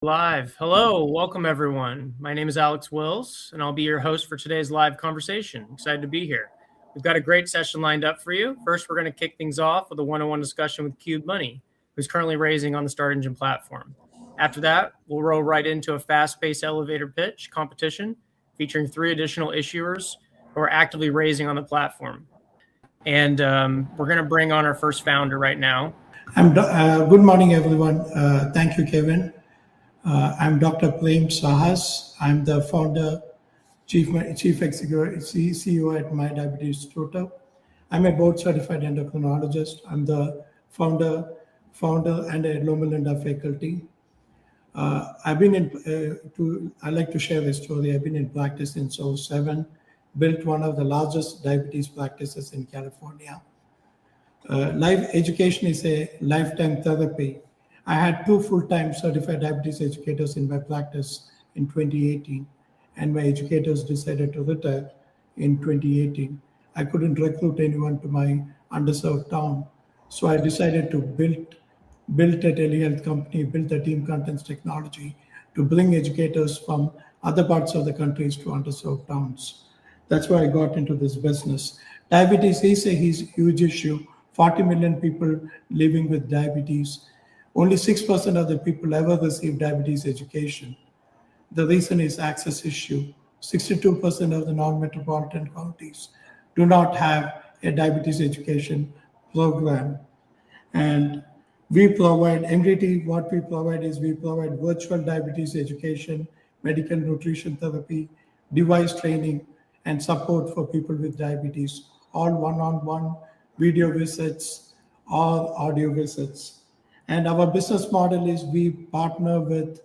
Live. Hello, welcome everyone. My name is Alex Wills, and I'll be your host for today's live conversation. Excited to be here. We've got a great session lined up for you. First, we're going to kick things off with a one-on-one discussion with Cube Money, who's currently raising on the StartEngine platform. After that, we'll roll right into a fast-paced elevator pitch competition featuring 3 additional issuers who are actively raising on the platform. And we're going to bring on our first founder right now. Good morning, everyone. Thank you, Kevin. I'm Dr. Prem Sahas. I'm the founder, chief executive, CEO at My Diabetes Tutor. I'm a board-certified endocrinologist. I'm the founder, and a Loma Linda faculty. I like to share this story. I've been in practice since 2007, built one of the largest diabetes practices in California. Life education is a lifetime therapy. I had 2 full-time certified diabetes educators in my practice in 2018, and my educators decided to retire in 2018. I couldn't recruit anyone to my underserved town, so I decided to build a telehealth company, build a team contents technology to bring educators from other parts of the countries to underserved towns. That's why I got into this business. Diabetes is a huge issue. 40 million people living with diabetes. Only 6% of the people ever receive diabetes education. The reason is access issue. 62% of the non-metropolitan counties do not have a diabetes education program. And we provide, MDT, what we provide is we provide virtual diabetes education, medical nutrition therapy, device training, and support for people with diabetes, all one-on-one video visits or audio visits. And our business model is we partner with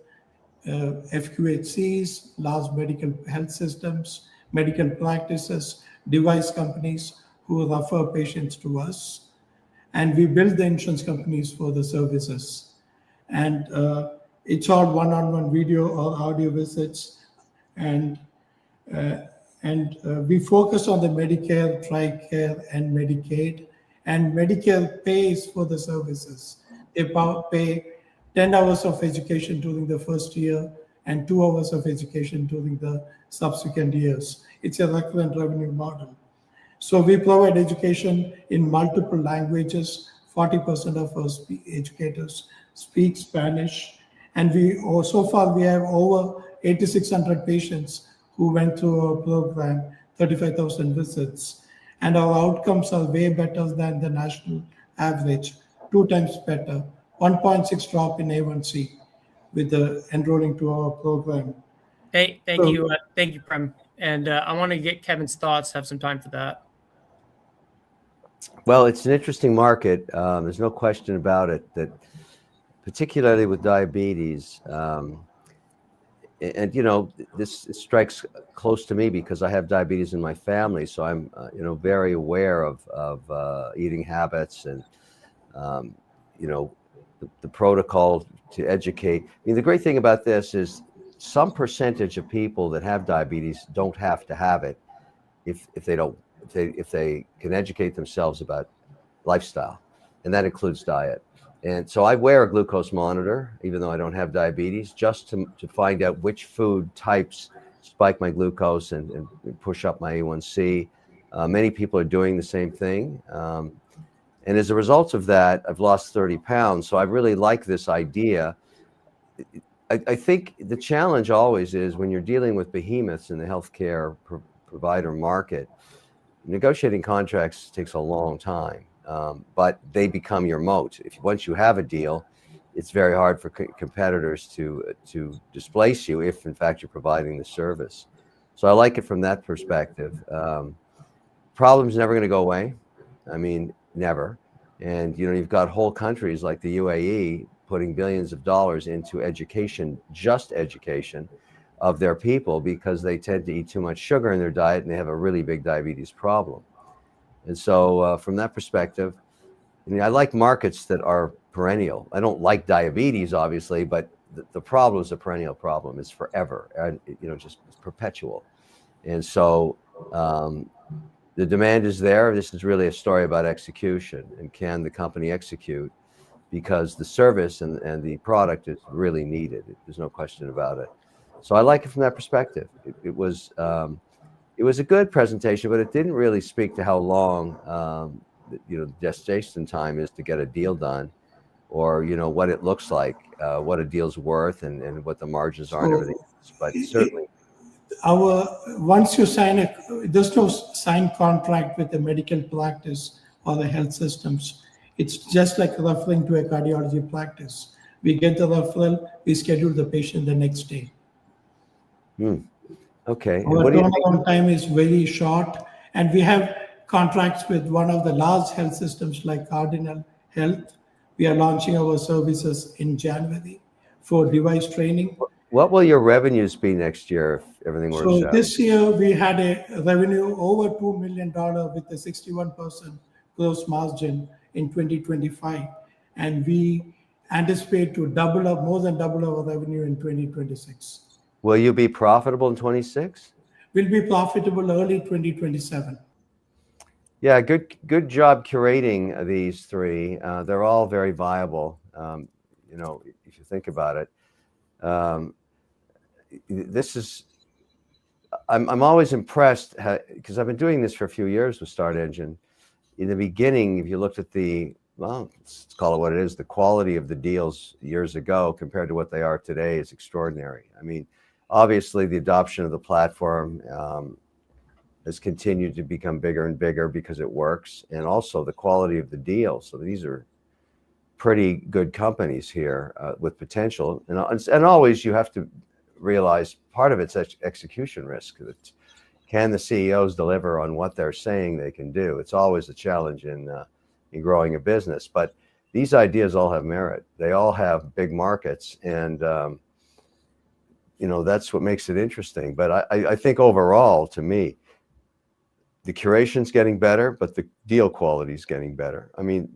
FQHCs, large medical health systems, medical practices, device companies who refer patients to us. And we build the insurance companies for the services. And it's all one-on-one video or audio visits. And we focus on the Medicare, TRICARE, and Medicaid. And Medicare pays for the services. They pay 10 hours of education during the first year and 2 hours of education during the subsequent years. It's a recurrent revenue model. So we provide education in multiple languages. 40% of our educators speak Spanish. And so far we have over 8,600 patients who went through our program, 35,000 visits. And our outcomes are way better than the national average. 2 times better, 1.6 drop in A1C with the enrolling to our program. Thank you, Prem. And I want to get Kevin's thoughts. Have some time for that. Well, it's an interesting market. There's no question about it. That particularly with diabetes, and you know, this strikes close to me because I have diabetes in my family, so I'm very aware of eating habits and the protocol to educate. I mean, the great thing about this is some percentage of people that have diabetes don't have to have it if they can educate themselves about lifestyle, and that includes diet. And so I wear a glucose monitor, even though I don't have diabetes, just to find out which food types spike my glucose and push up my A1C. Many people are doing the same thing. And as a result of that, I've lost 30 pounds. So I really like this idea. I think the challenge always is when you're dealing with behemoths in the healthcare provider market, negotiating contracts takes a long time, but they become your moat. Once you have a deal, it's very hard for competitors to displace you if, in fact, you're providing the service. So I like it from that perspective. Problem's never going to go away. I mean, never. And you've got whole countries like the UAE putting billions of dollars into education, just education of their people, because they tend to eat too much sugar in their diet and they have a really big diabetes problem. And so from that perspective, I like markets that are perennial. I don't like diabetes, obviously, but the problem is a perennial problem. It's forever, and just perpetual. And so the demand is there. This is really a story about execution, and can the company execute? because the service and the product is really needed. There's no question about it. So I like it from that perspective. It was a good presentation, but it didn't really speak to how long the gestation time is to get a deal done, or what it looks like, what a deal's worth, and what the margins are and everything. But certainly, once you sign there's no signed contract with the medical practice or the health systems. It's just like referring to a cardiology practice. We get the referral, we schedule the patient the next day. Okay. Our turnaround time is very short, and we have contracts with one of the large health systems like Cardinal Health. We are launching our services in January for device training. What will your revenues be next year if everything works out? So this year we had a revenue over $2 million with a 61% gross margin in 2025, and we anticipate to more than double our revenue in 2026. Will you be profitable in 26? We'll be profitable early 2027. Yeah, good job curating these three. They're all very viable. If you think about it, I'm always impressed because I've been doing this for a few years with StartEngine. In the beginning, if you looked at let's call it what it is, the quality of the deals years ago compared to what they are today is extraordinary. I mean, obviously the adoption of the platform has continued to become bigger and bigger because it works, and also the quality of the deal. So these are pretty good companies here with potential, and always you have to realize part of it's execution risk. Can the CEOs deliver on what they're saying they can do? It's always a challenge in growing a business, but these ideas all have merit. They all have big markets, and that's what makes it interesting. But I think overall, to me, the curation's getting better, but the deal quality is getting better. I mean,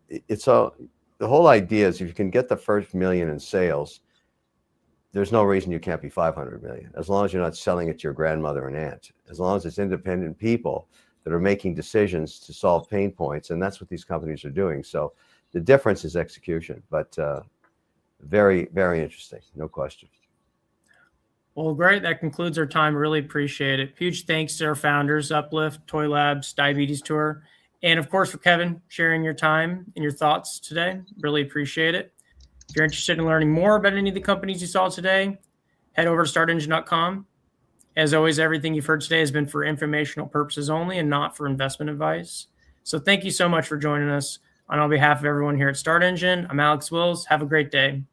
the whole idea is if you can get the first $1 million in sales, there's no reason you can't be 500 million, as long as you're not selling it to your grandmother and aunt, as long as it's independent people that are making decisions to solve pain points. And that's what these companies are doing. So the difference is execution, but very, very interesting. No question. Well, great. That concludes our time. Really appreciate it. Huge thanks to our founders, Uplift, Toy Labs, Diabetes Tour, and of course for Kevin sharing your time and your thoughts today. Really appreciate it. If you're interested in learning more about any of the companies you saw today, head over to StartEngine.com. As always, everything you've heard today has been for informational purposes only and not for investment advice. So thank you so much for joining us. On behalf of everyone here at StartEngine, I'm Alex Wills. Have a great day.